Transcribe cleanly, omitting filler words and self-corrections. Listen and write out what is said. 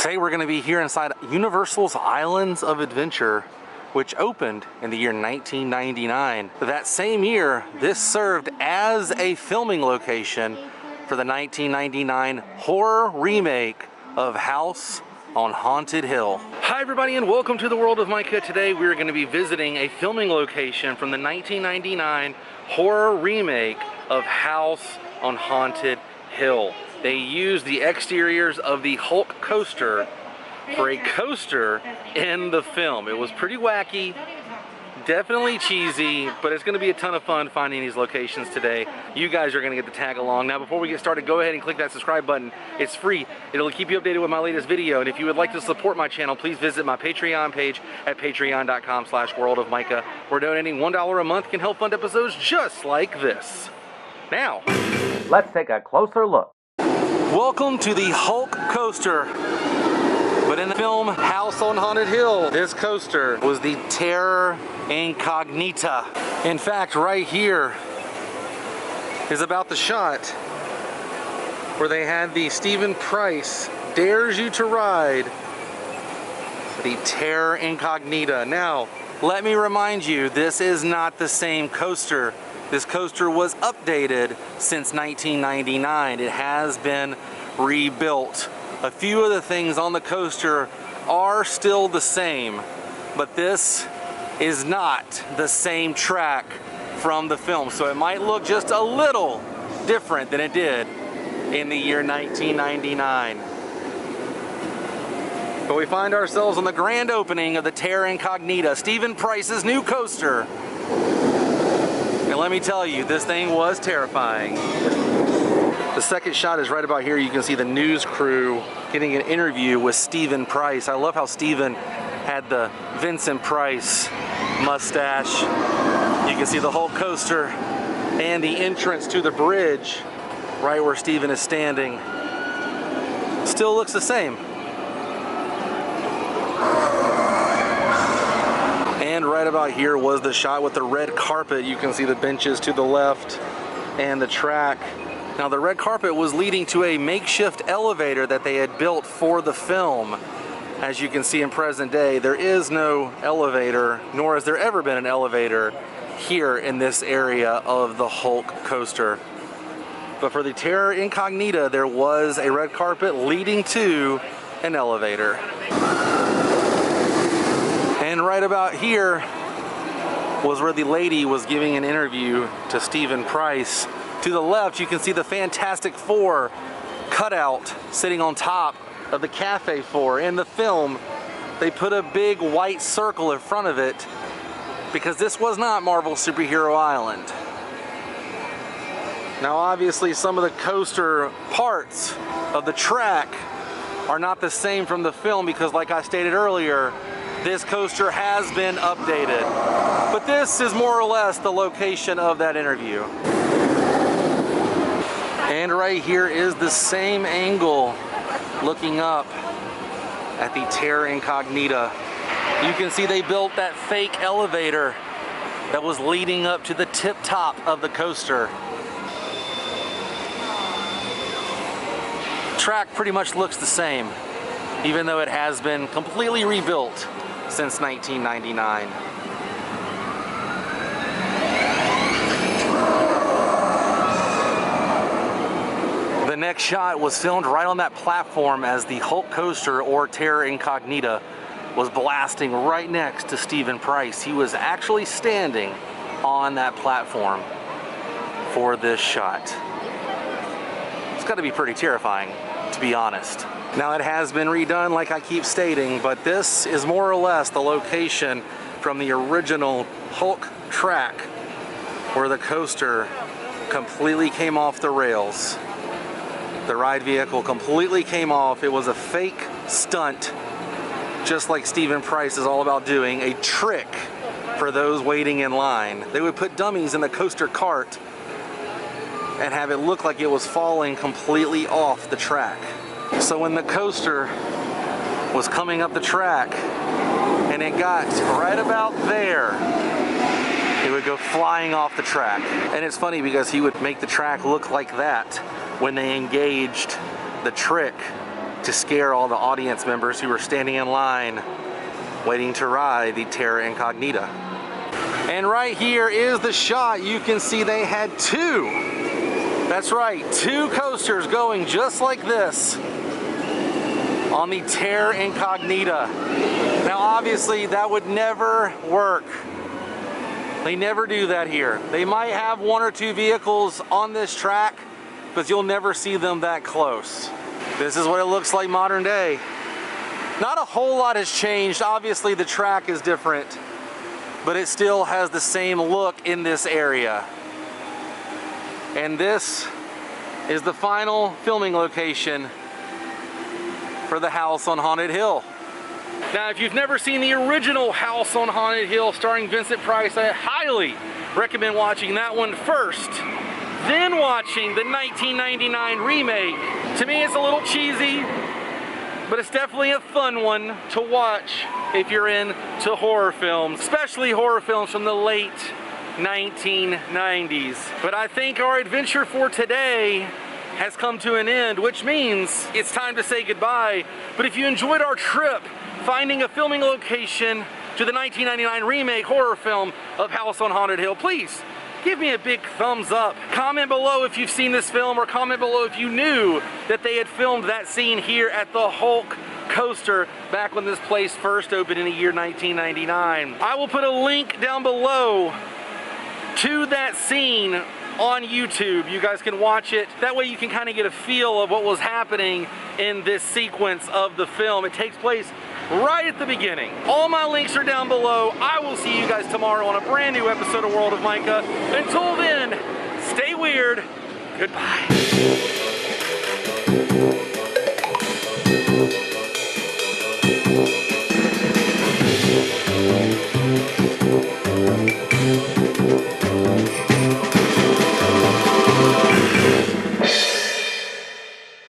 Today we're going to be here inside Universal's Islands of Adventure, which opened in the year 1999. That same year, this served as a filming location for the 1999 horror remake of House on Haunted Hill. Hi everybody and welcome to the world of Micah. Today we're going to be visiting a filming location from the 1999 horror remake of House on Haunted Hill. They used the exteriors of the Hulk coaster for a coaster in the film. It was pretty wacky, definitely cheesy, but it's going to be a ton of fun finding these locations today. You guys are going to get to tag along. Now before we get started, go ahead and click that subscribe button. It's free. It'll keep you updated with my latest video. And if you would like to support my channel, please visit my Patreon page at patreon.com/worldofmicah, where donating $1 a month can help fund episodes just like this. Now, let's take a closer look. Welcome to the Hulk coaster. But in the film House on Haunted Hill, this coaster was the Terra Incognita. In fact, right here is about the shot where they had the Steven Price Dares You to Ride, the Terra Incognita. Now, let me remind you, this is not the same coaster. This coaster was updated since 1999. It has been rebuilt. A few of the things on the coaster are still the same, but this is not the same track from the film. So it might look just a little different than it did in the year 1999. But we find ourselves on the grand opening of the Terra Incognita, Steven Price's new coaster. And let me tell you, this thing was terrifying. The second shot is right about here. You can see the news crew getting an interview with Steven Price. I love how Steven had the Vincent Price mustache. You can see the whole coaster and the entrance to the bridge right where Steven is standing. Still looks the same. And right about here was the shot with the red carpet. You can see the benches to the left and the track. Now the red carpet was leading to a makeshift elevator that they had built for the film. As you can see in present day, there is no elevator, nor has there ever been an elevator here in this area of the Hulk coaster. But for the Terra Incognita, there was a red carpet leading to an elevator. And right about here was where the lady was giving an interview to Steven Price. To the left, you can see the Fantastic Four cutout sitting on top of the Cafe 4. In the film, they put a big white circle in front of it because this was not Marvel Superhero Island. Now obviously some of the coaster parts of the track are not the same from the film because, like I stated earlier, this coaster has been updated. But this is more or less the location of that interview. And right here is the same angle looking up at the Terra Incognita. You can see they built that fake elevator that was leading up to the tip top of the coaster. The track pretty much looks the same, even though it has been completely rebuilt since 1999. The next shot was filmed right on that platform as the Hulk coaster, or Terra Incognita, was blasting right next to Steven Price. He was actually standing on that platform for this shot. It's got to be pretty terrifying, to be honest. Now it has been redone, like I keep stating, but this is more or less the location from the original Hulk track where the coaster completely came off the rails. The ride vehicle completely came off. It was a fake stunt, just like Steven Price is all about doing, a trick for those waiting in line. They would put dummies in the coaster cart and have it look like it was falling completely off the track. So when the coaster was coming up the track and it got right about there, it would go flying off the track. And it's funny because he would make the track look like that when they engaged the trick to scare all the audience members who were standing in line waiting to ride the Terra Incognita. And right here is the shot. You can see they had two. That's right, two coasters going just like this on the Terra Incognita. Now obviously that would never work. They never do that here. They might have one or two vehicles on this track, but you'll never see them that close. This is what it looks like modern day. Not a whole lot has changed. Obviously the track is different, but it still has the same look in this area. And this is the final filming location for the House on Haunted Hill. Now, if you've never seen the original House on Haunted Hill starring Vincent Price, I highly recommend watching that one first, then watching the 1999 remake. To me, it's a little cheesy, but it's definitely a fun one to watch if you're into horror films, especially horror films from the late 1990s. But I think our adventure for today has come to an end, which means it's time to say goodbye. But if you enjoyed our trip finding a filming location to the 1999 remake horror film of House on Haunted Hill, please give me a big thumbs up. Comment below if you've seen this film, or comment below if you knew that they had filmed that scene here at the Hulk coaster back when this place first opened in the year 1999. I will put a link down below to that scene on YouTube. You guys can watch it. That way you can kind of get a feel of what was happening in this sequence of the film. It takes place right at the beginning. All my links are down below. I will see you guys tomorrow on a brand new episode of World of Micah. Until then, stay weird. Goodbye.